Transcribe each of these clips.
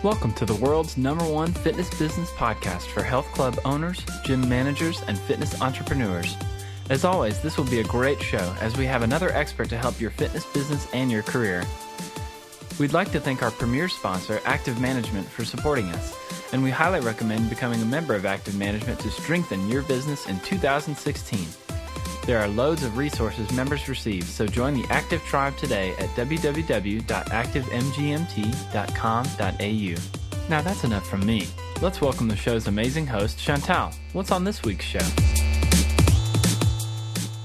Welcome to the world's #1 fitness business podcast for health club owners, gym managers, and fitness entrepreneurs. As always, this will be a great show as we have another expert to help your fitness business and your career. We'd like to thank our premier sponsor, Active Management, for supporting us, and we highly recommend becoming a member of Active Management to strengthen your business in 2016. There are loads of resources members receive, so join the Active Tribe today at www.activemgmt.com.au. Now that's enough from me. Let's welcome the show's amazing host, Chantal. What's on this week's show?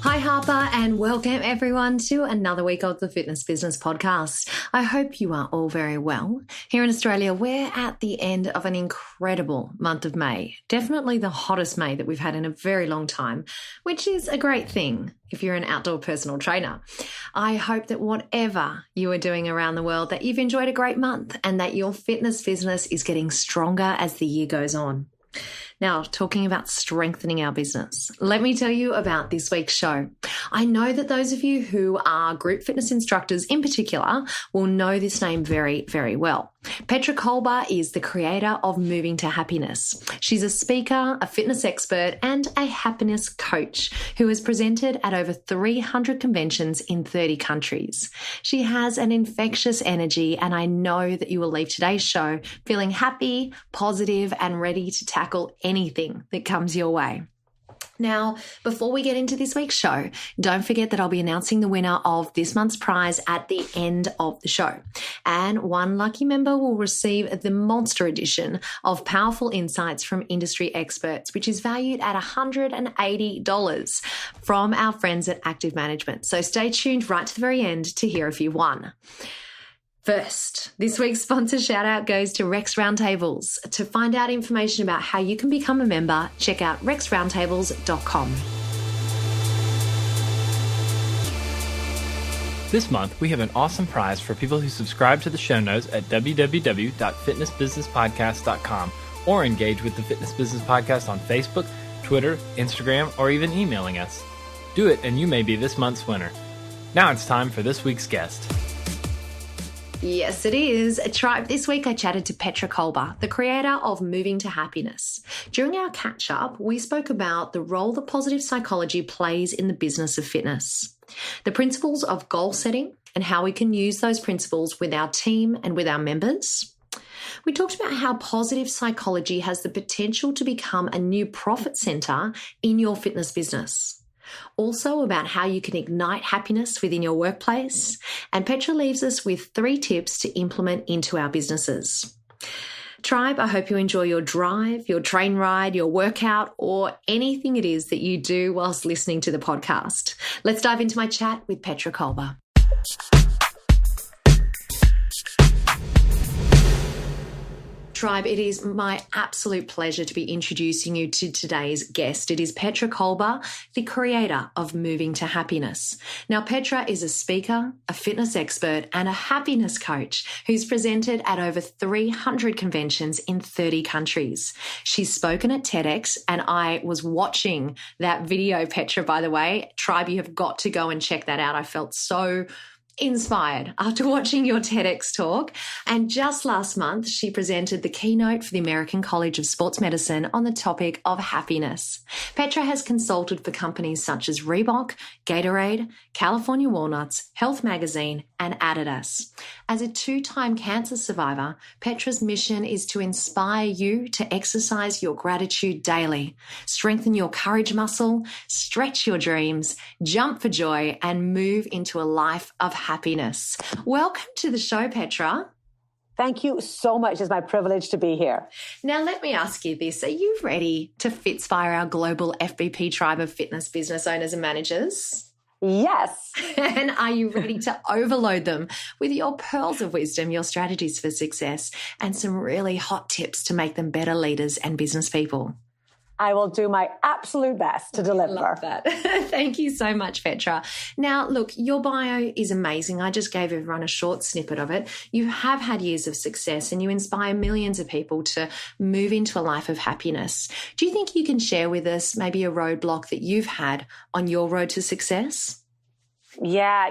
Hi Harper, and welcome everyone to another week of the Fitness Business Podcast. I hope you are all very well. Here in Australia, we're at the end of an incredible month of May. Definitely the hottest May that we've had in a very long time, which is a great thing if you're an outdoor personal trainer. I hope that whatever you are doing around the world, that you've enjoyed a great month and that your fitness business is getting stronger as the year goes on. Now, talking about strengthening our business, let me tell you about this week's show. I know that those of you who are group fitness instructors in particular will know this name very, very well. Petra Kolber is the creator of Moving to Happiness. She's a speaker, a fitness expert, and a happiness coach who has presented at over 300 conventions in 30 countries. She has an infectious energy, and I know that you will leave today's show feeling happy, positive, and ready to tackle anything that comes your way. Now, before we get into this week's show, don't forget that I'll be announcing the winner of this month's prize at the end of the show. And one lucky member will receive the monster edition of Powerful Insights from Industry Experts, which is valued at $180 from our friends at Active Management. So stay tuned right to the very end to hear if you won. First, this week's sponsor shout out goes to Rex Roundtables. To find out information about how you can become a member, check out rexroundtables.com. This month, we have an awesome prize for people who subscribe to the show notes at www.fitnessbusinesspodcast.com or engage with the Fitness Business Podcast on Facebook, Twitter, Instagram, or even emailing us. Do it and you may be this month's winner. Now it's time for this week's guest. Yes, it is. Tribe. This week I chatted to Petra Kolber, the creator of Moving to Happiness. During our catch-up, we spoke about the role that positive psychology plays in the business of fitness, the principles of goal setting, and how we can use those principles with our team and with our members. We talked about how positive psychology has the potential to become a new profit center in your fitness business. Also about how you can ignite happiness within your workplace. And Petra leaves us with 3 tips to implement into our businesses. Tribe, I hope you enjoy your drive, your train ride, your workout, or anything it is that you do whilst listening to the podcast. Let's dive into my chat with Petra Kolber. Tribe, it is my absolute pleasure to be introducing you to today's guest. It is Petra Kolber, the creator of Moving to Happiness. Now, Petra is a speaker, a fitness expert, and a happiness coach who's presented at over 300 conventions in 30 countries. She's spoken at TEDx, and I was watching that video, Petra, by the way. Tribe, you have got to go and check that out. I felt so inspired after watching your TEDx talk. And just last month, she presented the keynote for the American College of Sports Medicine on the topic of happiness. Petra has consulted for companies such as Reebok, Gatorade, California Walnuts, Health Magazine, and Adidas. As a 2-time cancer survivor, Petra's mission is to inspire you to exercise your gratitude daily, strengthen your courage muscle, stretch your dreams, jump for joy, and move into a life of happiness. Welcome to the show, Petra. Thank you so much. It's my privilege to be here. Now, let me ask you this. Are you ready to Fitspire our global FBP tribe of fitness business owners and managers? Yes. And are you ready to overload them with your pearls of wisdom, your strategies for success, and some really hot tips to make them better leaders and business people? I will do my absolute best to deliver. Love that. Thank you so much, Petra. Now, look, your bio is amazing. I just gave everyone a short snippet of it. You have had years of success and you inspire millions of people to move into a life of happiness. Do you think you can share with us maybe a roadblock that you've had on your road to success? Yeah,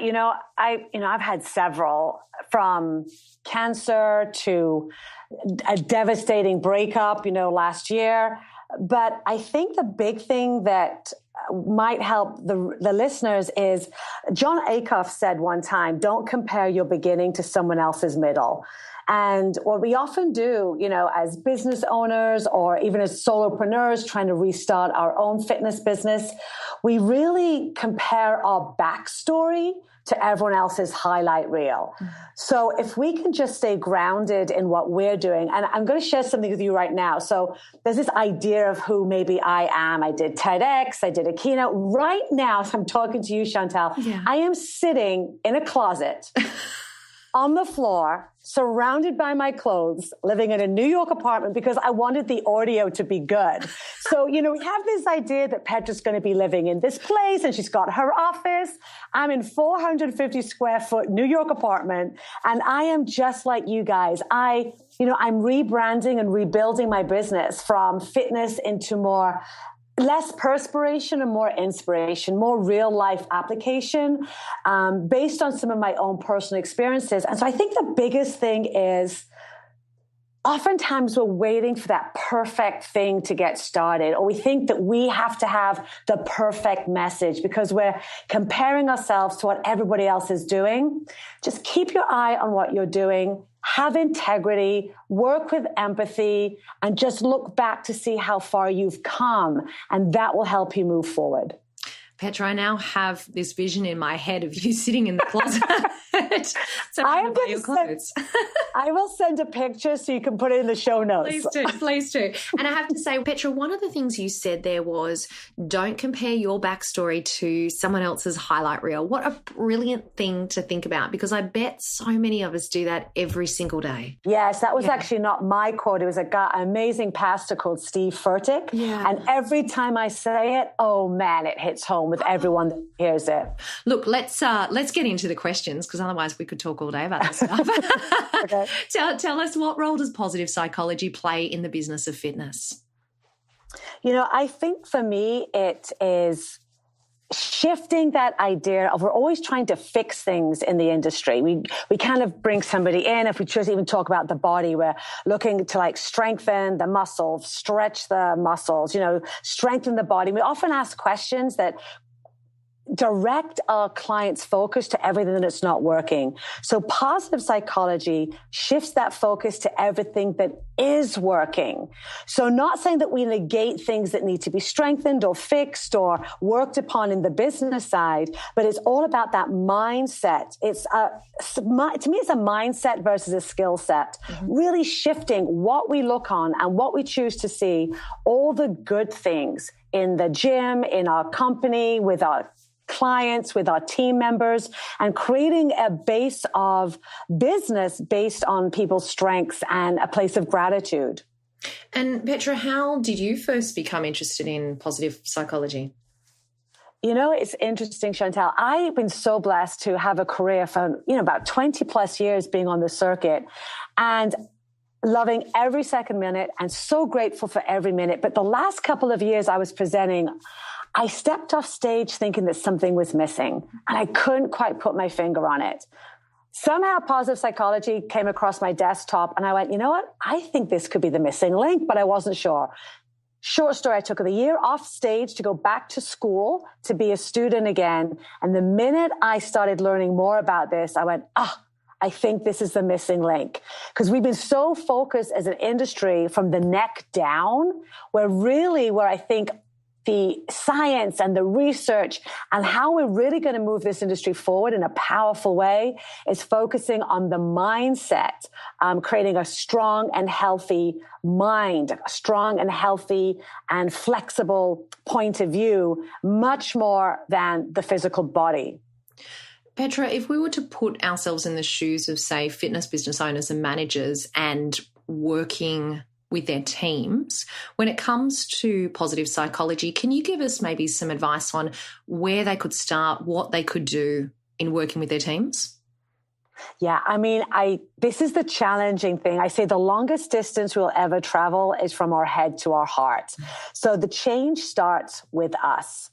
I've had several, from cancer to a devastating breakup, last year. But I think the big thing that might help the listeners is John Acuff said one time, don't compare your beginning to someone else's middle. And what we often do, as business owners or even as solopreneurs trying to restart our own fitness business, we really compare our backstory to everyone else's highlight reel. Mm-hmm. So if we can just stay grounded in what we're doing, and I'm going to share something with you right now. So there's this idea of who maybe I am. I did TEDx, I did a keynote. Right now, as I'm talking to you, Chantal, I am sitting in a closet on the floor, surrounded by my clothes, living in a New York apartment because I wanted the audio to be good. So, we have this idea that Petra's going to be living in this place and she's got her office. I'm in 450 square foot New York apartment, and I am just like you guys. I'm rebranding and rebuilding my business from fitness into less perspiration and more inspiration, more real life application, based on some of my own personal experiences. And so I think the biggest thing is oftentimes we're waiting for that perfect thing to get started, or we think that we have to have the perfect message because we're comparing ourselves to what everybody else is doing. Just keep your eye on what you're doing. Have integrity, work with empathy, and just look back to see how far you've come. And that will help you move forward. Petra, I now have this vision in my head of you sitting in the closet. I will send a picture so you can put it in the show notes. Please do. And I have to say, Petra, one of the things you said there was don't compare your backstory to someone else's highlight reel. What a brilliant thing to think about, because I bet so many of us do that every single day. Yes, that was actually not my quote. It was an amazing pastor called Steve Furtick. Yeah. And every time I say it, oh man, it hits home with everyone that hears it. Look, let's get into the questions, because otherwise we could talk all day about this stuff. Okay. Tell us, what role does positive psychology play in the business of fitness? I think for me it is shifting that idea of we're always trying to fix things in the industry. We kind of bring somebody in. If we just even talk about the body, we're looking to strengthen the muscles, stretch the muscles, strengthen the body. We often ask questions that direct our clients' focus to everything that's not working. So positive psychology shifts that focus to everything that is working. So not saying that we negate things that need to be strengthened or fixed or worked upon in the business side, but it's all about that mindset. To me, it's a mindset versus a skill set. Mm-hmm. Really shifting what we look on and what we choose to see, all the good things in the gym, in our company, with our clients, with our team members, and creating a base of business based on people's strengths and a place of gratitude. And Petra, how did you first become interested in positive psychology? It's interesting, Chantal. I've been so blessed to have a career for, about 20 plus years being on the circuit and loving every second minute and so grateful for every minute. But the last couple of years I was presenting, I stepped off stage thinking that something was missing, and I couldn't quite put my finger on it. Somehow positive psychology came across my desktop, and I went, you know what? I think this could be the missing link, but I wasn't sure. Short story, I took the year off stage to go back to school to be a student again. And the minute I started learning more about this, I went, I think this is the missing link, because we've been so focused as an industry from the neck down, where I think the science and the research and how we're really going to move this industry forward in a powerful way is focusing on the mindset, creating a strong and healthy mind, a strong and healthy and flexible point of view, much more than the physical body. Petra, if we were to put ourselves in the shoes of, say, fitness business owners and managers and working with their teams, when it comes to positive psychology, can you give us maybe some advice on where they could start, what they could do in working with their teams? Yeah, this is the challenging thing. I say the longest distance we'll ever travel is from our head to our heart. So the change starts with us.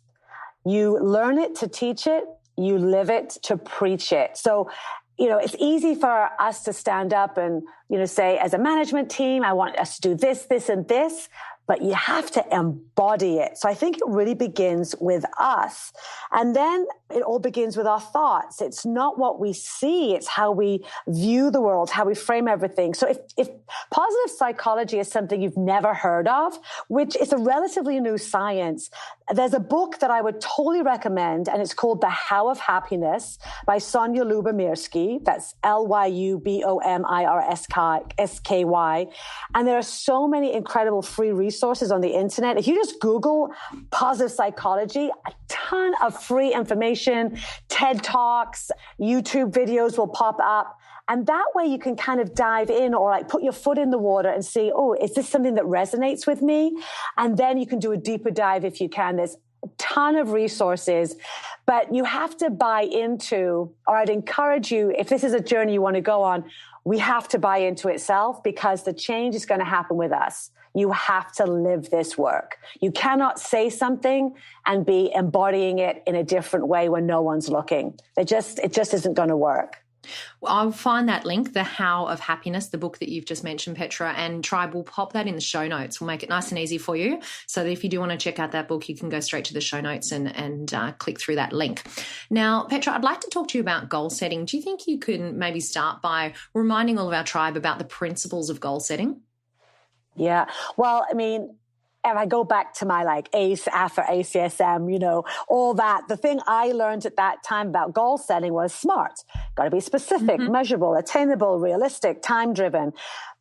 You learn it to teach it. you live it to preach it. So, it's easy for us to stand up and, say, as a management team, I want us to do this, this, and this, but you have to embody it. So I think it really begins with us. And then it all begins with our thoughts. It's not what we see. It's how we view the world, how we frame everything. So if positive psychology is something you've never heard of, which is a relatively new science, there's a book that I would totally recommend, and it's called The How of Happiness by Sonia Lyubomirsky. That's Lyubomirsky. And there are so many incredible free resources on the internet. If you just Google positive psychology, a ton of free information, TED Talks, YouTube videos will pop up. And that way you can kind of dive in or like put your foot in the water and see, oh, is this something that resonates with me? And then you can do a deeper dive if you can. There's a ton of resources, but you have to buy into, or I'd encourage you, if this is a journey you want to go on, we have to buy into itself, because the change is going to happen with us. You have to live this work. You cannot say something and be embodying it in a different way when no one's looking. It just isn't going to work. Well, I'll find that link, The How of Happiness, the book that you've just mentioned, Petra, and Tribe will pop that in the show notes. We'll make it nice and easy for you, so that if you do want to check out that book, you can go straight to the show notes and click through that link. Now, Petra, I'd like to talk to you about goal setting. Do you think you can maybe start by reminding all of our tribe about the principles of goal setting? Yeah. Well, I mean, if I go back to my ACE, AFA, ACSM, all that, the thing I learned at that time about goal setting was SMART. Got to be specific, measurable, attainable, realistic, time-driven.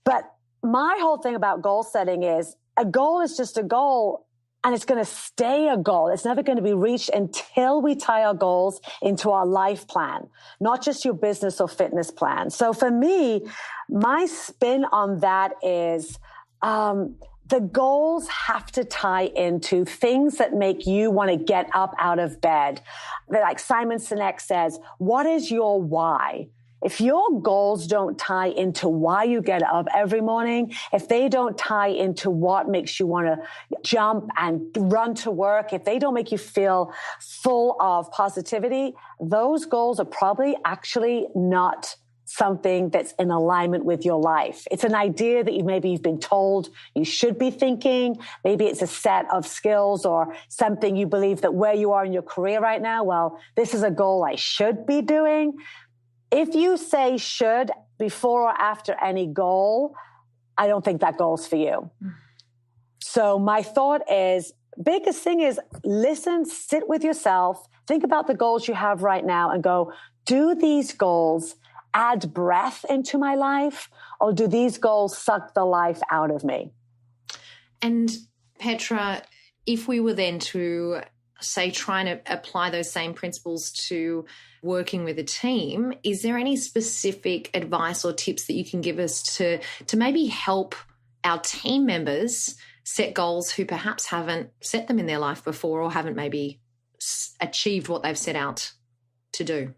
But my whole thing about goal setting is a goal is just a goal, and it's going to stay a goal. It's never going to be reached until we tie our goals into our life plan, not just your business or fitness plan. So for me, my spin on that is, the goals have to tie into things that make you want to get up out of bed. Like Simon Sinek says, what is your why? If your goals don't tie into why you get up every morning, if they don't tie into what makes you want to jump and run to work, if they don't make you feel full of positivity, those goals are probably actually not something that's in alignment with your life. It's an idea that you've been told you should be thinking. Maybe it's a set of skills or something you believe that where you are in your career right now, well, this is a goal I should be doing. If you say should before or after any goal, I don't think that goal's for you. So my thought is, biggest thing is listen, sit with yourself, think about the goals you have right now and go, do these goals add breath into my life, or do these goals suck the life out of me? And Petra, if we were then to say trying to apply those same principles to working with a team, is there any specific advice or tips that you can give us to maybe help our team members set goals who perhaps haven't set them in their life before or haven't maybe achieved what they've set out to do?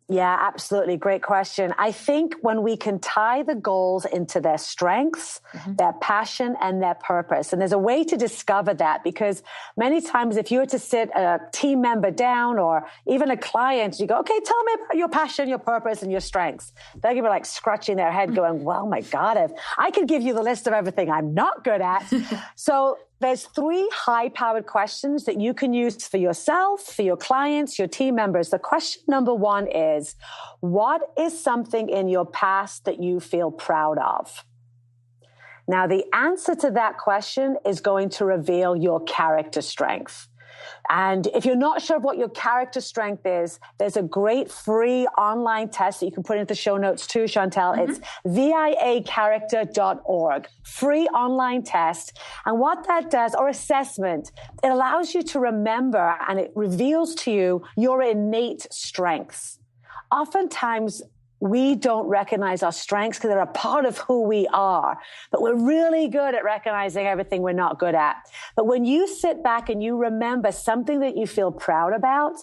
Yeah, absolutely. Great question. I think when we can tie the goals into their strengths, their passion, and their purpose, and there's a way to discover that, because many times if you were to sit a team member down or even a client, you go, okay, tell me about your passion, your purpose, and your strengths. They're going to be scratching their head going, well, my God, if I could give you the list of everything I'm not good at. So there's 3 high-powered questions that you can use for yourself, for your clients, your team members. The question number 1 is, what is something in your past that you feel proud of? Now, the answer to that question is going to reveal your character strength. And if you're not sure what your character strength is, there's a great free online test that you can put into the show notes too, Chantel. It's viacharacter.org. Free online test. And what that does, or assessment, it allows you to remember and it reveals to you your innate strengths. Oftentimes, we don't recognize our strengths because they're a part of who we are. But we're really good at recognizing everything we're not good at. But when you sit back and you remember something that you feel proud about,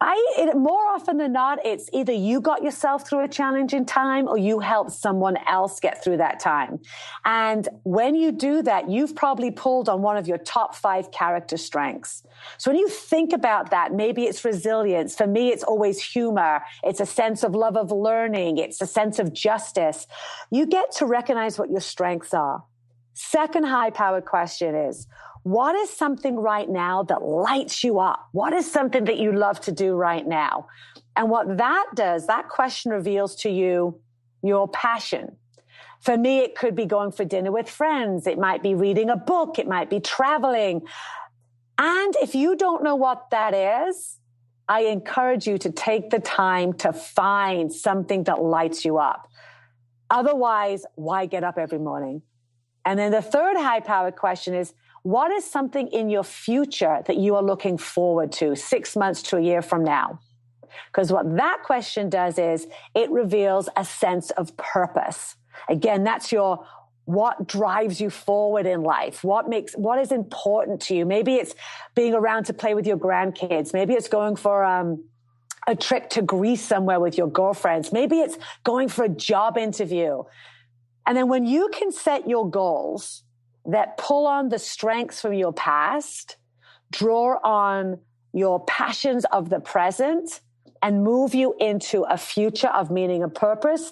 More often than not, it's either you got yourself through a challenging time or you helped someone else get through that time. And when you do that, you've probably pulled on one of your top 5 character strengths. So when you think about that, maybe it's resilience. For me, it's always humor. It's a sense of love of learning. It's a sense of justice. You get to recognize what your strengths are. Second high-powered question is, what is something right now that lights you up? What is something that you love to do right now? And what that does, that question reveals to you your passion. For me, it could be going for dinner with friends. It might be reading a book. It might be traveling. And if you don't know what that is, I encourage you to take the time to find something that lights you up. Otherwise, why get up every morning? And then the third high-powered question is, what is something in your future that you are looking forward to 6 months to a year from now? Because what that question does is it reveals a sense of purpose. Again, that's what drives you forward in life? What is important to you? Maybe it's being around to play with your grandkids. Maybe it's going for a trip to Greece somewhere with your girlfriends. Maybe it's going for a job interview. And then when you can set your goals that pull on the strengths from your past, draw on your passions of the present, and move you into a future of meaning and purpose,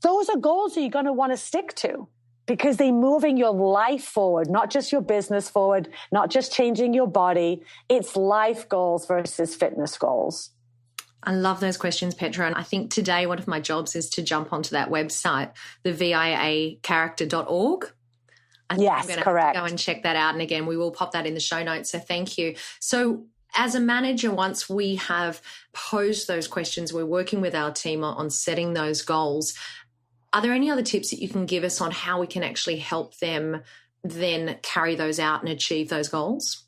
those are goals that you're going to want to stick to because they're moving your life forward, not just your business forward, not just changing your body. It's life goals versus fitness goals. I love those questions, Petra. And I think today one of my jobs is to jump onto that website, the viacharacter.org. Yes, I'm correct. To go and check that out. And again, we will pop that in the show notes. So thank you. So as a manager, once we have posed those questions, we're working with our team on setting those goals. Are there any other tips that you can give us on how we can actually help them then carry those out and achieve those goals?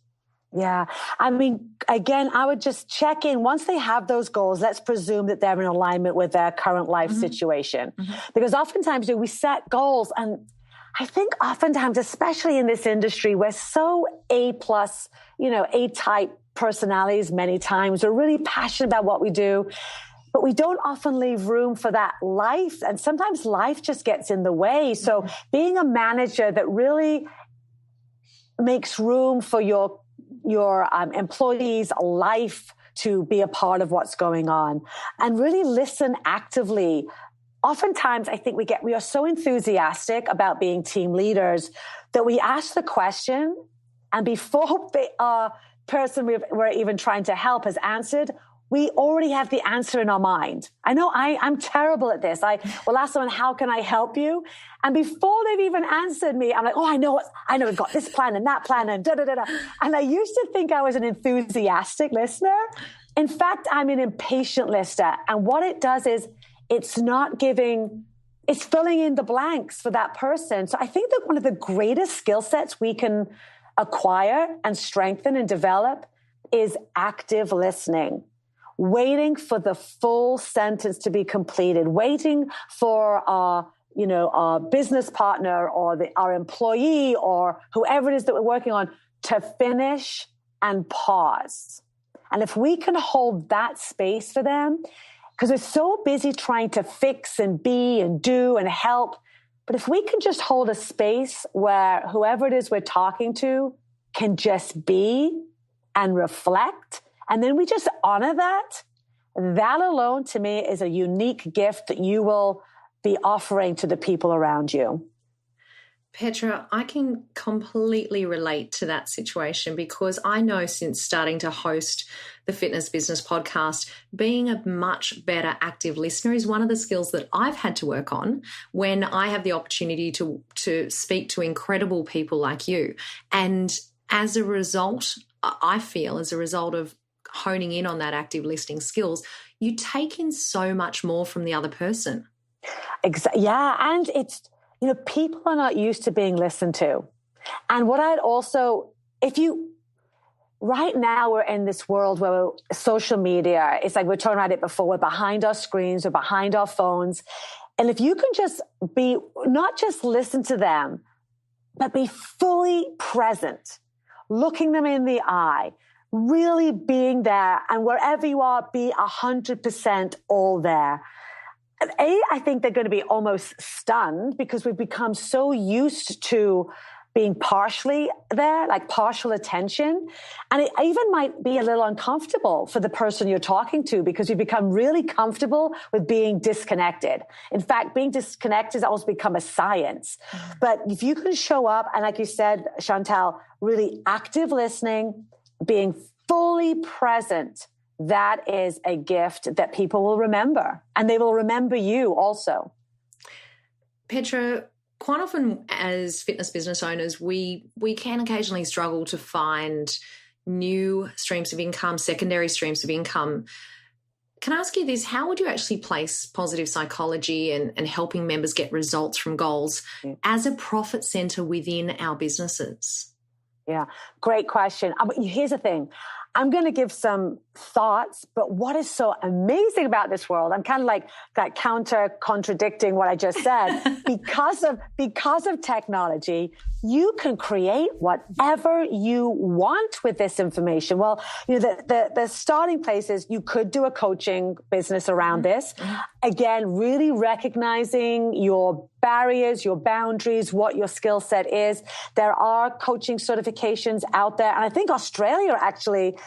Yeah. I mean, again, I would just check in. Once they have those goals, let's presume that they're in alignment with their current life situation. Because oftentimes we set goals, and I think oftentimes, especially in this industry, we're so A-plus, A-type personalities many times. We're really passionate about what we do, but we don't often leave room for that life. And sometimes life just gets in the way. So being a manager that really makes room for your employees' life to be a part of what's going on and really listen actively. Oftentimes, I think we are so enthusiastic about being team leaders that we ask the question, and before the person we're even trying to help has answered, we already have the answer in our mind. I know I'm terrible at this. I will ask someone, how can I help you? And before they've even answered me, I'm like, oh, I know we've got this plan and that plan and da-da-da-da. And I used to think I was an enthusiastic listener. In fact, I'm an impatient listener. And what it does is it's filling in the blanks for that person. So I think that one of the greatest skill sets we can acquire and strengthen and develop is active listening. Waiting for the full sentence to be completed, waiting for our business partner or our employee or whoever it is that we're working on to finish and pause. And if we can hold that space for them, because we're so busy trying to fix and be and do and help, but if we can just hold a space where whoever it is we're talking to can just be and reflect, and then we just honor that alone to me is a unique gift that you will be offering to the people around you. Petra, I can completely relate to that situation because I know since starting to host the Fitness Business Podcast, being a much better active listener is one of the skills that I've had to work on when I have the opportunity to speak to incredible people like you. And as a result, I feel as a result of honing in on that active listening skills, you take in so much more from the other person. Yeah. And it's, people are not used to being listened to. And what I'd also, right now we're in this world where social media, it's like we're talking about it before, we're behind our screens, we're behind our phones. And if you can just not just listen to them, but be fully present, looking them in the eye, really being there, and wherever you are, be 100% all there. I think they're going to be almost stunned because we've become so used to being partially there, like partial attention. And it even might be a little uncomfortable for the person you're talking to because you become really comfortable with being disconnected. In fact, being disconnected has almost become a science. But if you can show up and, like you said, Chantal, really active listening, being fully present, that is a gift that people will remember, and they will remember you also. Petra, quite often as fitness business owners, we can occasionally struggle to find new streams of income, secondary streams of income. Can I ask you this? How would you actually place positive psychology and helping members get results from goals as a profit center within our businesses? Yeah, great question. Here's the thing. I'm going to give some thoughts, but what is so amazing about this world, I'm kind of like that contradicting what I just said. because of technology, you can create whatever you want with this information. Well, the starting place is you could do a coaching business around this. Again, really recognizing your barriers, your boundaries, what your skill set is. There are coaching certifications out there. And I think Australia actually,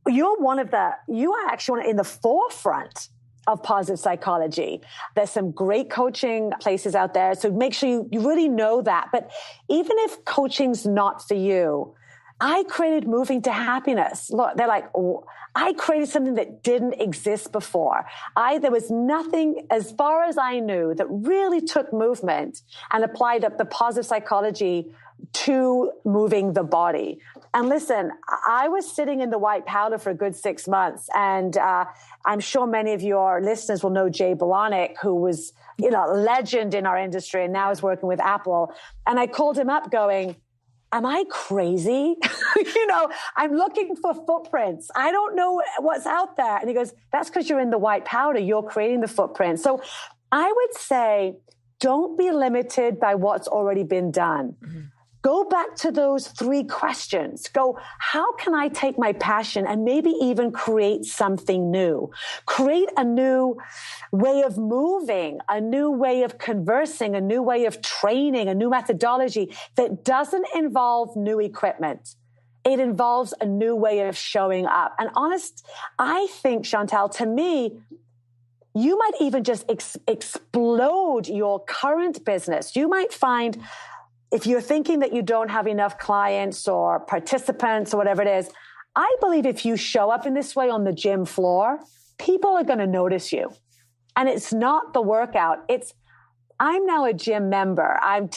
you are actually in the forefront of positive psychology. There's some great coaching places out there. So make sure you really know that. But even if coaching's not for you, I created Moving to Happiness. Look, they're like, I created something that didn't exist before. There was nothing, as far as I knew, that really took movement and applied the positive psychology to moving the body. And listen, I was sitting in the white powder for a good 6 months. And I'm sure many of your listeners will know Jay Balanik, who was, a legend in our industry and now is working with Apple. And I called him up going, am I crazy? I'm looking for footprints. I don't know what's out there. And he goes, that's because you're in the white powder. You're creating the footprint. So I would say, don't be limited by what's already been done. Mm-hmm. Go back to those 3 questions. Go, how can I take my passion and maybe even create something new? Create a new way of moving, a new way of conversing, a new way of training, a new methodology that doesn't involve new equipment. It involves a new way of showing up. And I think, Chantal, to me, you might even just explode your current business. You might find, if you're thinking that you don't have enough clients or participants or whatever it is, I believe if you show up in this way on the gym floor, people are going to notice you. And it's not the workout. I'm now a gym member. I'm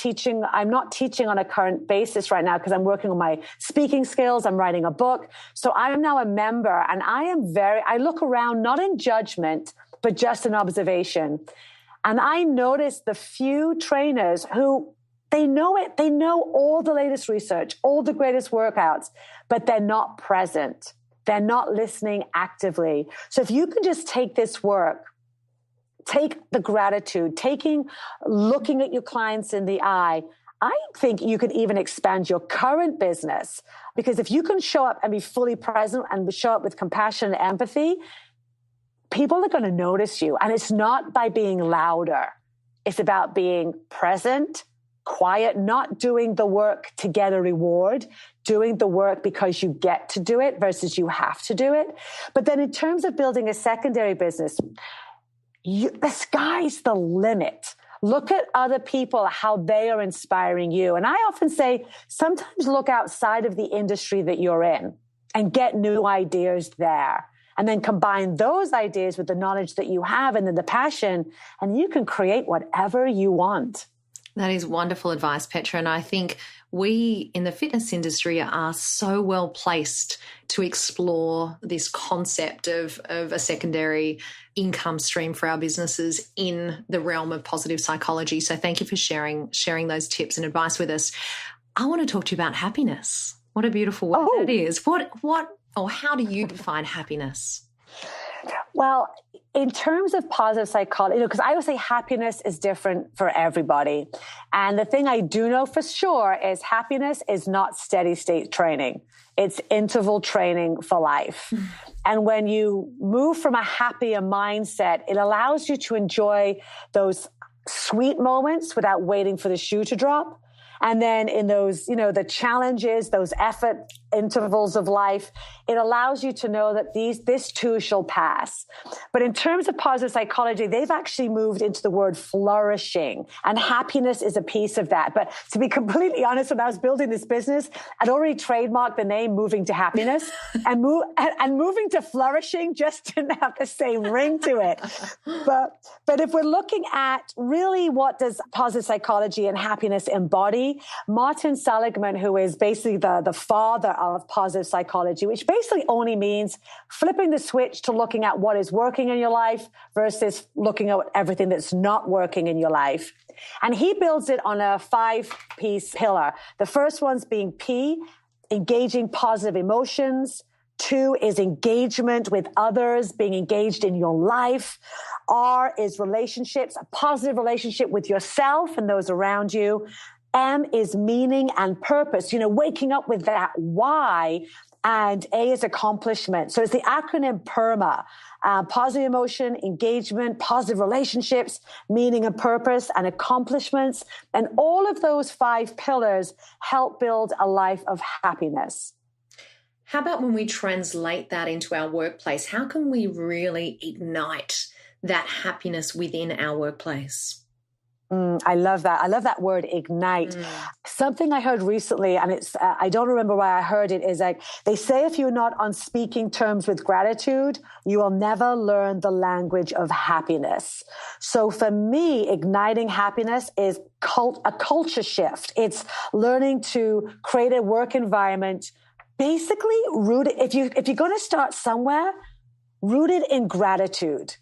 not teaching on a current basis right now because I'm working on my speaking skills. I'm writing a book. So I'm now a member, and I look around, not in judgment, but just in observation. And I notice the few trainers who, they know it. They know all the latest research, all the greatest workouts, but they're not present. They're not listening actively. So if you can just take this work, take the gratitude, looking at your clients in the eye, I think you could even expand your current business, because if you can show up and be fully present and show up with compassion and empathy, people are going to notice you. And it's not by being louder. It's about being present, quiet, not doing the work to get a reward, doing the work because you get to do it versus you have to do it. But then in terms of building a secondary business, the sky's the limit. Look at other people, how they are inspiring you. And I often say, sometimes look outside of the industry that you're in and get new ideas there. And then combine those ideas with the knowledge that you have and then the passion, and you can create whatever you want. That is wonderful advice, Petra. And I think we in the fitness industry are so well placed to explore this concept of a secondary income stream for our businesses in the realm of positive psychology. So thank you for sharing those tips and advice with us. I want to talk to you about happiness. What a beautiful word that is. How do you define happiness? Well, in terms of positive psychology, because I always say happiness is different for everybody. And the thing I do know for sure is happiness is not steady state training. It's interval training for life. And when you move from a happier mindset, it allows you to enjoy those sweet moments without waiting for the shoe to drop. And then in those, the challenges, those effort intervals of life, it allows you to know that this too shall pass. But in terms of positive psychology, they've actually moved into the word flourishing, and happiness is a piece of that. But to be completely honest, when I was building this business, I'd already trademarked the name Moving to Happiness, and moving to flourishing just didn't have the same ring to it. But if we're looking at really what does positive psychology and happiness embody, Martin Seligman, who is basically the father of positive psychology, which basically only means flipping the switch to looking at what is working in your life versus looking at everything that's not working in your life. And he builds it on a 5-piece pillar. The first one's being P, engaging positive emotions. 2 is engagement with others, being engaged in your life. R is relationships, a positive relationship with yourself and those around you. M is meaning and purpose, waking up with that why. And A is accomplishment. So it's the acronym PERMA, positive emotion, engagement, positive relationships, meaning and purpose, and accomplishments. And all of those 5 pillars help build a life of happiness. How about when we translate that into our workplace? How can we really ignite that happiness within our workplace? I love that. I love that word, ignite. Something I heard recently, and it's, I don't remember where I heard it, is like, they say if you're not on speaking terms with gratitude, you will never learn the language of happiness. So for me, igniting happiness is a culture shift. It's learning to create a work environment, basically rooted, if you're going to start somewhere, rooted in gratitude.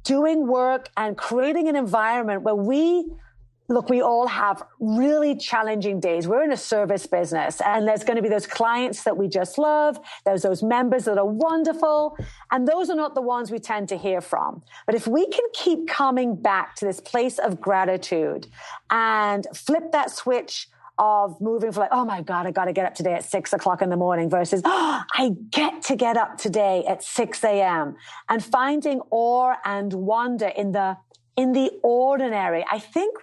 Doing work and creating an environment where we all have really challenging days. We're in a service business, and there's going to be those clients that we just love. There's those members that are wonderful. And those are not the ones we tend to hear from. But if we can keep coming back to this place of gratitude and flip that switch of moving from like, oh my God, I got to get up today at 6 o'clock in the morning versus, I get to get up today at 6 a.m. and finding awe and wonder in the ordinary. I think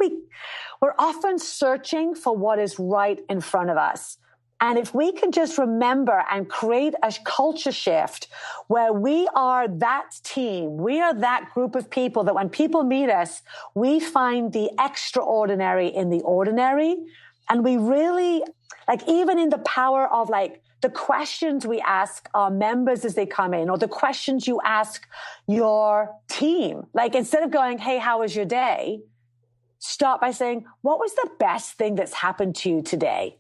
we're often searching for what is right in front of us. And if we can just remember and create a culture shift where we are that team, we are that group of people that when people meet us, we find the extraordinary in the ordinary. And we really, even in the power of the questions we ask our members as they come in, or the questions you ask your team, instead of going, hey, how was your day? Start by saying, what was the best thing that's happened to you today?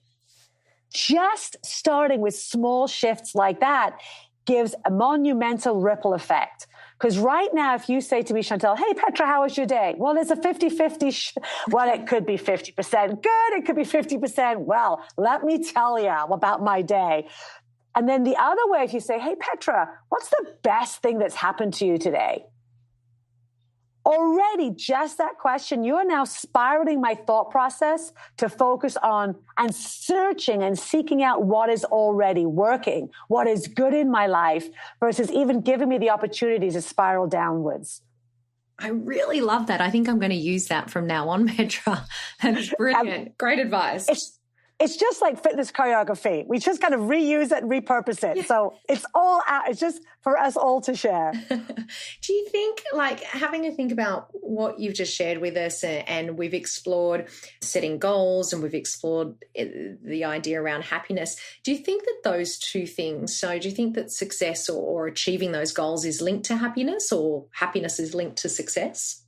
Just starting with small shifts like that gives a monumental ripple effect. Because right now, if you say to me, Chantel, hey, Petra, how was your day? Well, there's a 50-50. Well, it could be 50% good. It could be 50%. Well, let me tell you about my day. And then the other way, if you say, hey, Petra, what's the best thing that's happened to you today? Already just that question, you are now spiraling my thought process to focus on and searching and seeking out what is already working, what is good in my life, versus even giving me the opportunity to spiral downwards. I really love that. I think I'm going to use that from now on, Petra. That's brilliant. Great advice. It's just like fitness choreography. We just kind of reuse it and repurpose it. Yeah. So it's all out. It's just for us all to share. Do you think, having to think about what you've just shared with us, and we've explored setting goals and we've explored the idea around happiness, do you think that those two things, so do you think that success or achieving those goals is linked to happiness, or happiness is linked to success?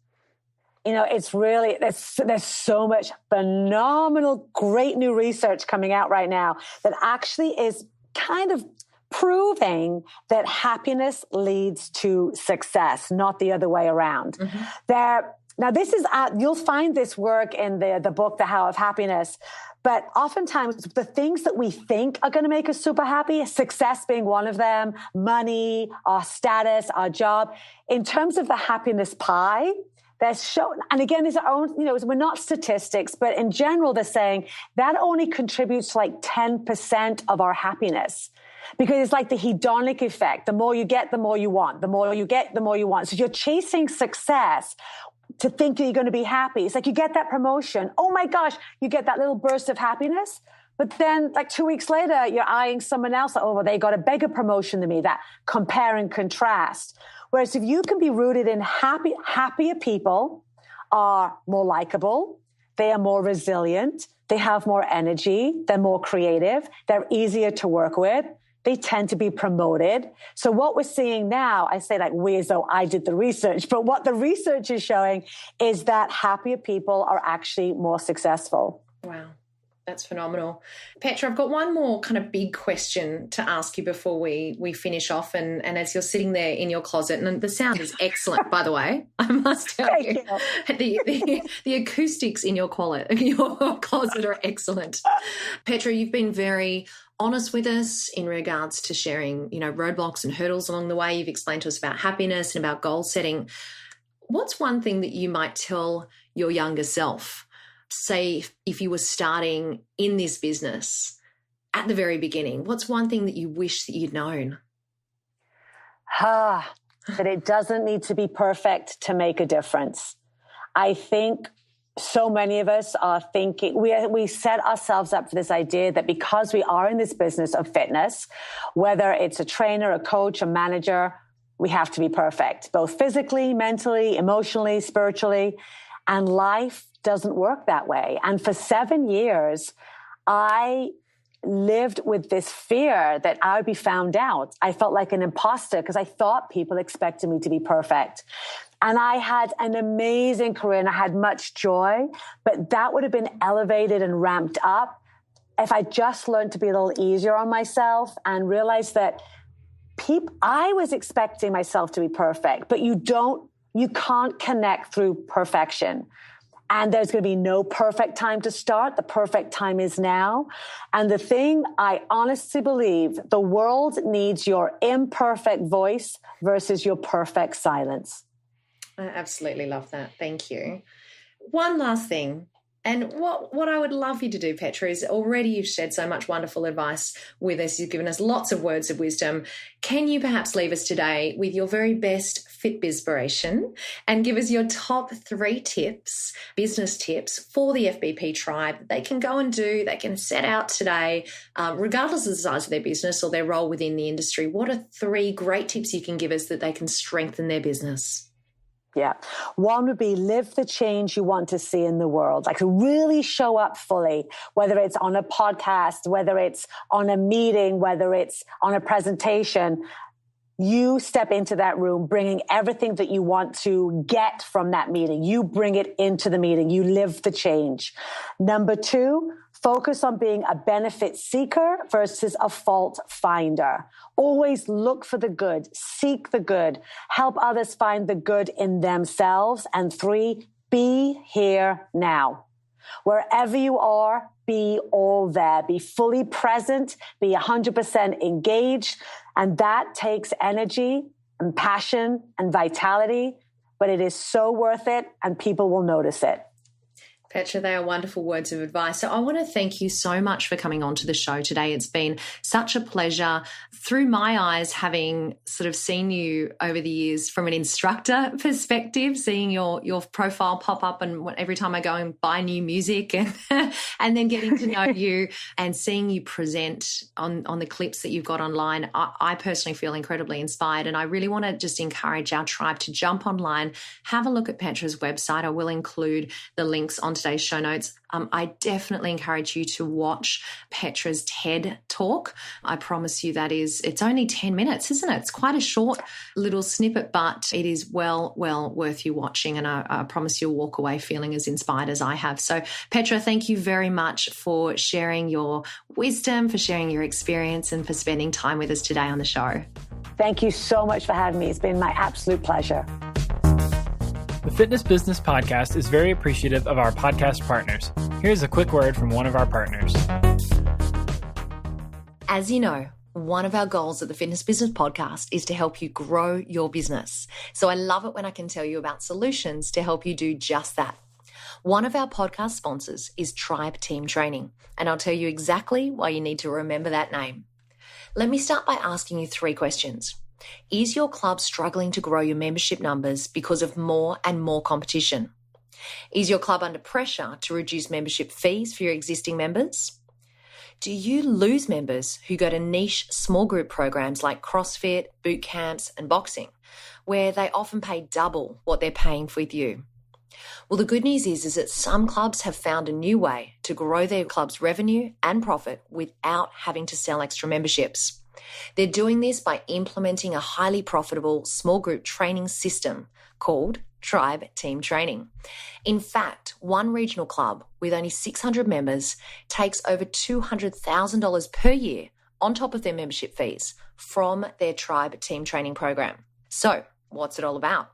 It's really, there's so much phenomenal, great new research coming out right now that actually is kind of proving that happiness leads to success, not the other way around. Mm-hmm. Now, this is, you'll find this work in the book, The How of Happiness. But oftentimes the things that we think are going to make us super happy, success being one of them, money, our status, our job, in terms of the happiness pie, there's shown, and again, these are own, we're not statistics, but in general, they're saying that only contributes to like 10% of our happiness. Because it's like the hedonic effect. The more you get, the more you want. The more you get, the more you want. So you're chasing success to think that you're going to be happy. It's like you get that promotion. Oh my gosh, you get that little burst of happiness. But then like 2 weeks later, you're eyeing someone else. Like, oh, well, they got a bigger promotion than me. That compare and contrast. Whereas if you can be rooted in happier people are more likable. They are more resilient. They have more energy. They're more creative. They're easier to work with. They tend to be promoted. So what we're seeing now, I say like we as though I did the research, but what the research is showing is that happier people are actually more successful. Wow. That's phenomenal. Petra, I've got one more kind of big question to ask you before we finish off. And as you're sitting there in your closet, and the sound is excellent, by the way, I must tell you. The acoustics in your closet are excellent. Petra, you've been very honest with us in regards to sharing, roadblocks and hurdles along the way. You've explained to us about happiness and about goal setting. What's one thing that you might tell your younger self? Say if you were starting in this business at the very beginning, what's one thing that you wish that you'd known? That it doesn't need to be perfect to make a difference. I think so many of us are thinking, we set ourselves up for this idea that because we are in this business of fitness, whether it's a trainer, a coach, a manager, we have to be perfect, both physically, mentally, emotionally, spiritually. And life doesn't work that way. And for 7 years, I lived with this fear that I would be found out. I felt like an imposter because I thought people expected me to be perfect. And I had an amazing career and I had much joy, but that would have been elevated and ramped up if I just learned to be a little easier on myself and realized that I was expecting myself to be perfect, but you can't connect through perfection. And there's going to be no perfect time to start. The perfect time is now. And the thing I honestly believe, the world needs your imperfect voice versus your perfect silence. I absolutely love that. Thank you. One last thing. And what I would love you to do, Petra, is already you've shared so much wonderful advice with us. You've given us lots of words of wisdom. Can you perhaps leave us today with your very best Fitbispiration and give us your top 3 tips, business tips for the FBP tribe that they can go and do, they can set out today, regardless of the size of their business or their role within the industry? What are 3 great tips you can give us that they can strengthen their business? Yeah. One would be live the change you want to see in the world, like really show up fully, whether it's on a podcast, whether it's on a meeting, whether it's on a presentation. You step into that room, bringing everything that you want to get from that meeting. You bring it into the meeting. You live the change. Number 2, focus on being a benefit seeker versus a fault finder. Always look for the good, seek the good, help others find the good in themselves. And 3, be here now. Wherever you are, be all there. Be fully present, be 100% engaged. And that takes energy and passion and vitality, but it is so worth it and people will notice it. Petra, they are wonderful words of advice. So I want to thank you so much for coming on to the show today. It's been such a pleasure through my eyes, having sort of seen you over the years from an instructor perspective, seeing your profile pop up and every time I go and buy new music and then getting to know you and seeing you present on the clips that you've got online. I personally feel incredibly inspired, and I really want to just encourage our tribe to jump online, have a look at Petra's website. I will include the links on today's show notes. I definitely encourage you to watch Petra's TED Talk. I promise you it's only 10 minutes, isn't it? It's quite a short little snippet, but it is well worth you watching. And I promise you'll walk away feeling as inspired as I have. So Petra, thank you very much for sharing your wisdom, for sharing your experience, and for spending time with us today on the show. Thank you so much for having me. It's been my absolute pleasure. The Fitness Business Podcast is very appreciative of our podcast partners. Here's a quick word from one of our partners. As you know, one of our goals at the Fitness Business Podcast is to help you grow your business. So I love it when I can tell you about solutions to help you do just that. One of our podcast sponsors is Tribe Team Training, and I'll tell you exactly why you need to remember that name. Let me start by asking you 3 questions. Is your club struggling to grow your membership numbers because of more and more competition? Is your club under pressure to reduce membership fees for your existing members? Do you lose members who go to niche small group programs like CrossFit, boot camps, and boxing, where they often pay double what they're paying with you? Well, the good news is that some clubs have found a new way to grow their club's revenue and profit without having to sell extra memberships. They're doing this by implementing a highly profitable small group training system called Tribe Team Training. In fact, one regional club with only 600 members takes over $200,000 per year on top of their membership fees from their Tribe Team Training program. So, what's it all about?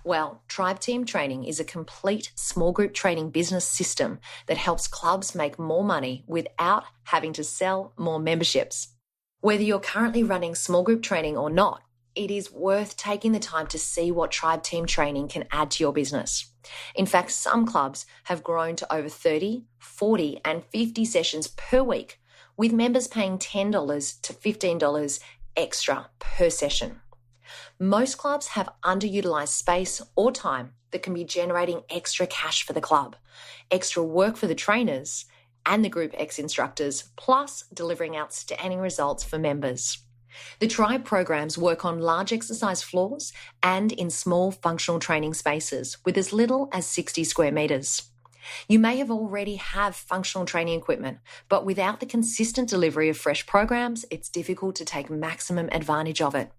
Well, Tribe Team Training is a complete small group training business system that helps clubs make more money without having to sell more memberships. Whether you're currently running small group training or not, it is worth taking the time to see what Tribe Team Training can add to your business. In fact, some clubs have grown to over 30, 40, and 50 sessions per week, with members paying $10 to $15 extra per session. Most clubs have underutilized space or time that can be generating extra cash for the club, extra work for the trainers and the Group X instructors, plus delivering outstanding results for members. The Tribe programs work on large exercise floors and in small functional training spaces with as little as 60 square meters. You may have already have functional training equipment, but without the consistent delivery of fresh programs, it's difficult to take maximum advantage of it.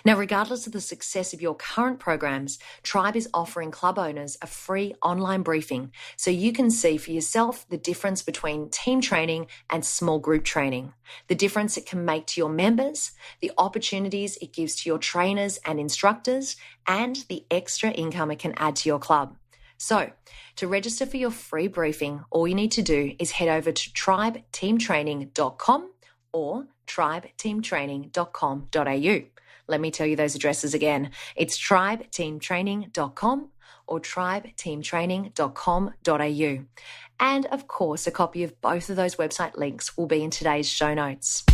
Now, regardless of the success of your current programs, Tribe is offering club owners a free online briefing so you can see for yourself the difference between team training and small group training, the difference it can make to your members, the opportunities it gives to your trainers and instructors, and the extra income it can add to your club. So, to register for your free briefing, all you need to do is head over to tribeteamtraining.com or tribeteamtraining.com.au. Let me tell you those addresses again. It's tribeteamtraining.com or tribeteamtraining.com.au. And of course, a copy of both of those website links will be in today's show notes.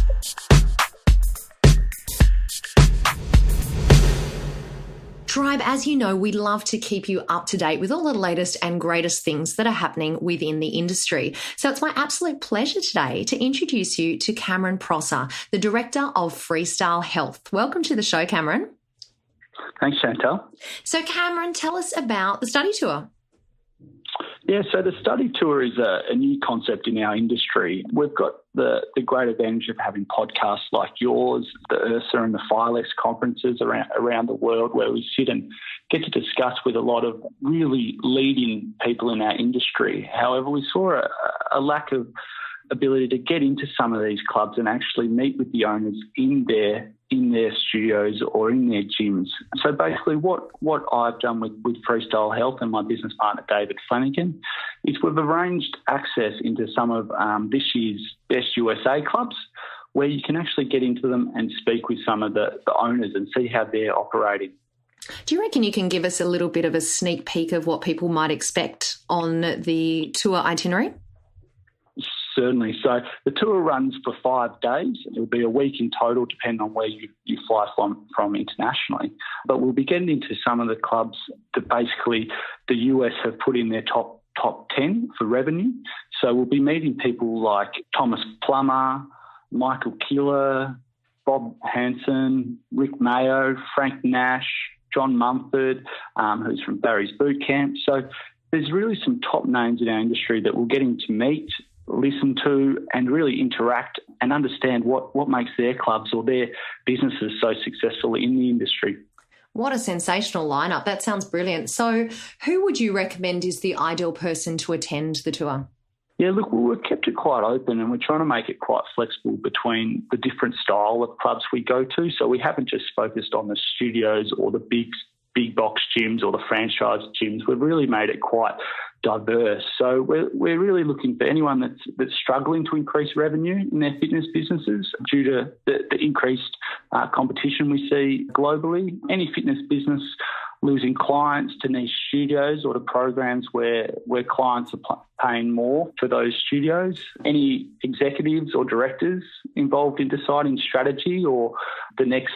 Tribe, as you know, we love to keep you up to date with all the latest and greatest things that are happening within the industry. So it's my absolute pleasure today to introduce you to Cameron Prosser, the Director of Freestyle Health. Welcome to the show, Cameron. Thanks, Chantal. So Cameron, tell us about the study tour. Yeah, so the study tour is a new concept in our industry. We've got the great advantage of having podcasts like yours, the URSA and the FILEX conferences around the world where we sit and get to discuss with a lot of really leading people in our industry. However, we saw a lack of ability to get into some of these clubs and actually meet with the owners in their studios or in their gyms. So basically what I've done with Freestyle Health and my business partner David Flanagan is we've arranged access into some of this year's Best USA clubs where you can actually get into them and speak with some of the owners and see how they're operating. Do you reckon you can give us a little bit of a sneak peek of what people might expect on the tour itinerary? Certainly. So the tour runs for 5 days. It'll be a week in total, depending on where you fly from internationally. But we'll be getting into some of the clubs that basically the US have put in their top 10 for revenue. So we'll be meeting people like Thomas Plummer, Michael Keeler, Bob Hansen, Rick Mayo, Frank Nash, John Mumford, who's from Barry's Boot Camp. So there's really some top names in our industry that we're getting to meet, listen to, and really interact and understand what makes their clubs or their businesses so successful in the industry. What a sensational lineup. That sounds brilliant. So who would you recommend is the ideal person to attend the tour? Yeah, look, we've kept it quite open and we're trying to make it quite flexible between the different style of clubs we go to. So we haven't just focused on the studios or the big big box gyms or the franchise gyms. We've really made it quite diverse. So we're really looking for anyone that's struggling to increase revenue in their fitness businesses due to the increased competition we see globally. Any fitness business losing clients to niche studios or to programs where clients are paying more for those studios. Any executives or directors involved in deciding strategy or the next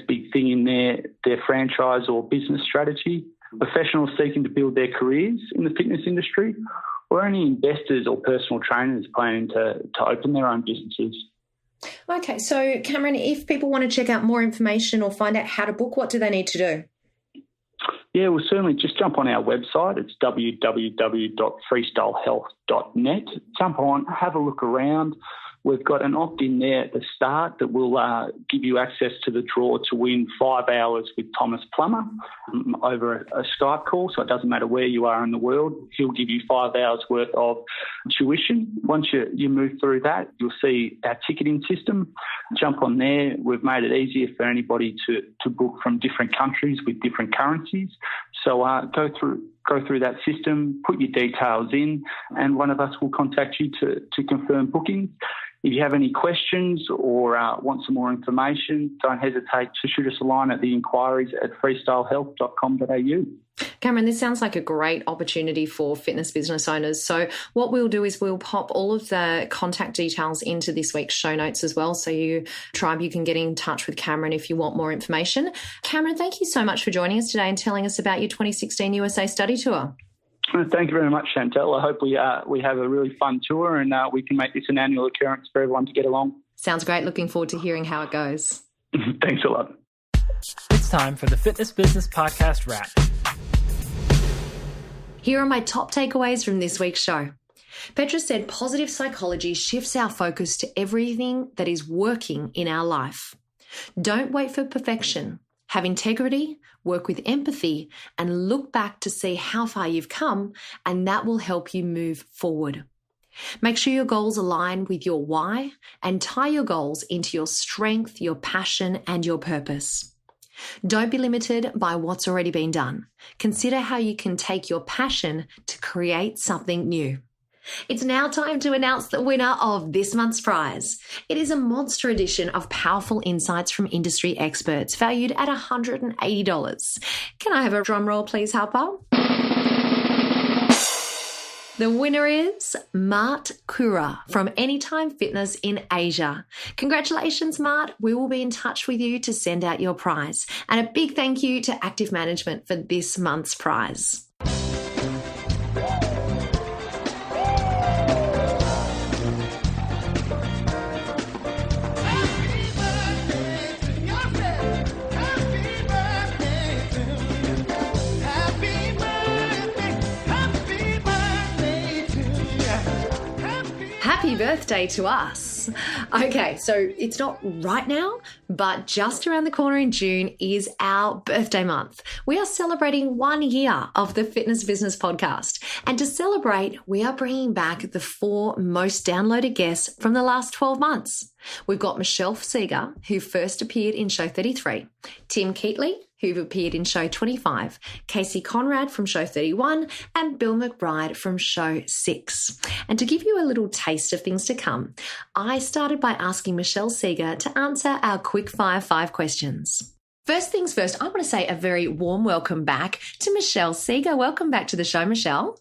big thing in their franchise or business strategy. Professionals seeking to build their careers in the fitness industry, or any investors or personal trainers planning to open their own businesses. Okay, so Cameron, if people want to check out more information or find out how to book, what do they need to do? Yeah, well, certainly just jump on our website. It's www.freestylehealth.net. Jump on, have a look around. We've got an opt-in there at the start that will give you access to the draw to win 5 hours with Thomas Plummer over a Skype call. So it doesn't matter where you are in the world. He'll give you 5 hours worth of tuition. Once you move through that, you'll see our ticketing system. Jump on there. We've made it easier for anybody to book from different countries with different currencies. So go through that system, put your details in, and one of us will contact you to confirm bookings. If you have any questions or want some more information, don't hesitate to shoot us a line at the inquiries at freestylehealth.com.au. Cameron, this sounds like a great opportunity for fitness business owners. So what we'll do is we'll pop all of the contact details into this week's show notes as well. So you can get in touch with Cameron if you want more information. Cameron, thank you so much for joining us today and telling us about your 2016 USA study tour. Thank you very much, Chantel. I hope we have a really fun tour and we can make this an annual occurrence for everyone to get along. Sounds great. Looking forward to hearing how it goes. Thanks a lot. It's time for the Fitness Business Podcast Wrap. Here are my top takeaways from this week's show. Petra said positive psychology shifts our focus to everything that is working in our life. Don't wait for perfection. Have integrity, work with empathy, and look back to see how far you've come, and that will help you move forward. Make sure your goals align with your why and tie your goals into your strength, your passion, and your purpose. Don't be limited by what's already been done. Consider how you can take your passion to create something new. It's now time to announce the winner of this month's prize. It is a monster edition of powerful insights from industry experts valued at $180. Can I have a drum roll, please, Harper? The winner is Mart Kura from Anytime Fitness in Asia. Congratulations, Mart. We will be in touch with you to send out your prize. And a big thank you to Active Management for this month's prize. Happy birthday to us. Okay, so it's not right now, but just around the corner in June is our birthday month. We are celebrating 1 year of the Fitness Business Podcast. And to celebrate, we are bringing back the 4 most downloaded guests from the last 12 months. We've got Michelle Seeger, who first appeared in show 33, Tim Keatley, who've appeared in show 25, Casey Conrad from show 31, and Bill McBride from show 6. And to give you a little taste of things to come, I started by asking Michelle Seeger to answer our quick-fire 5 questions. First things first, I want to say a very warm welcome back to Michelle Seeger. Welcome back to the show, Michelle.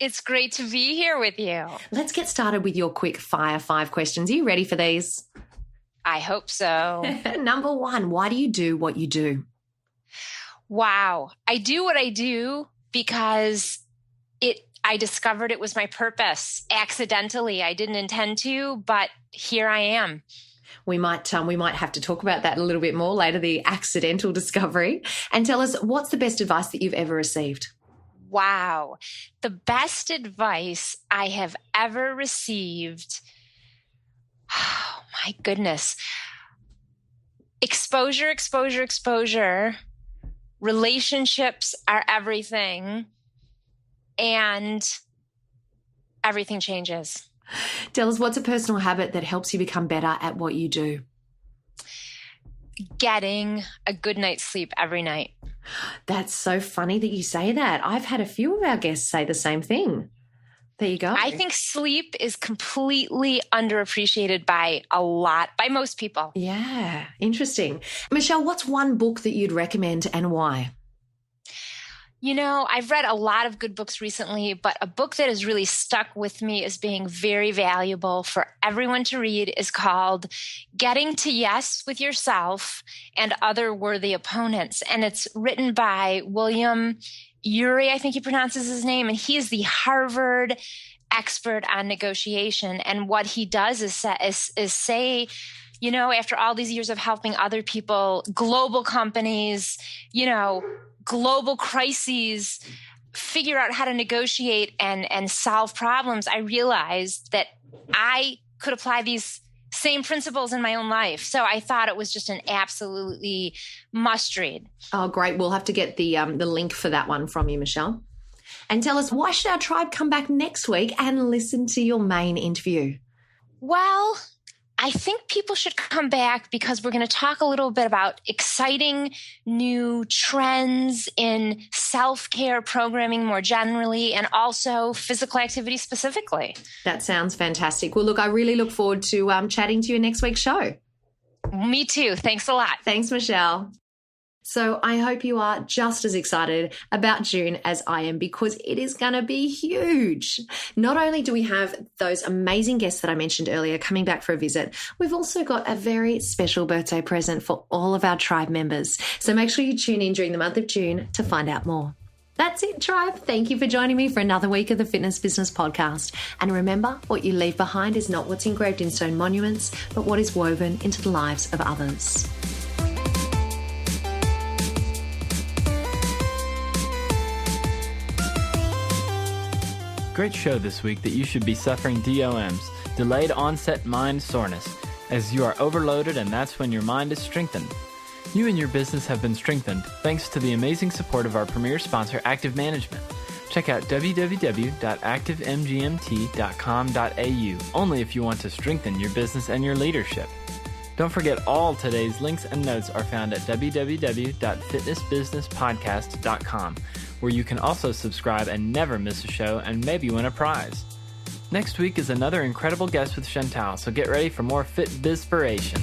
It's great to be here with you. Let's get started with your quick-fire 5 questions. Are you ready for these? I hope so. Number 1, why do you do what you do? Wow. I do what I do because I discovered it was my purpose accidentally. I didn't intend to, but here I am. We might have to talk about that a little bit more later, the accidental discovery. And tell us, what's the best advice that you've ever received? Wow. The best advice I have ever received. Oh, my goodness. Exposure, exposure, exposure. Relationships are everything, and everything changes. Tell us, what's a personal habit that helps you become better at what you do? getting a good night's sleep every night. That's so funny that you say that. I've had a few of our guests say the same thing. There you go. I think sleep is completely underappreciated by most people. Yeah, interesting. Michelle, what's one book that you'd recommend and why? You know, I've read a lot of good books recently, but a book that has really stuck with me as being very valuable for everyone to read is called Getting to Yes with Yourself and Other Worthy Opponents. And it's written by William Ury, I think he pronounces his name, and he is the Harvard expert on negotiation. And what he does is say, you know, after all these years of helping other people, global companies, you know, global crises, figure out how to negotiate and solve problems, I realized that I could apply these same principles in my own life. So I thought it was just an absolutely must read. Oh, great. We'll have to get the link for that one from you, Michelle. And tell us, why should our tribe come back next week and listen to your main interview? Well, I think people should come back because we're going to talk a little bit about exciting new trends in self-care programming more generally, and also physical activity specifically. That sounds fantastic. Well, look, I really look forward to chatting to you next week's show. Me too. Thanks a lot. Thanks, Michelle. So I hope you are just as excited about June as I am, because it is going to be huge. Not only do we have those amazing guests that I mentioned earlier coming back for a visit, we've also got a very special birthday present for all of our tribe members. So make sure you tune in during the month of June to find out more. That's it, tribe. Thank you for joining me for another week of the Fitness Business Podcast. And remember, what you leave behind is not what's engraved in stone monuments, but what is woven into the lives of others. Great show this week that you should be suffering DOMs, delayed onset mind soreness, as you are overloaded, and that's when your mind is strengthened. You and your business have been strengthened thanks to the amazing support of our premier sponsor, Active Management. Check out www.activemgmt.com.au only if you want to strengthen your business and your leadership. Don't forget, all today's links and notes are found at www.fitnessbusinesspodcast.com, where you can also subscribe and never miss a show and maybe win a prize. Next week is another incredible guest with Chantal, so get ready for more Fit Bizpiration.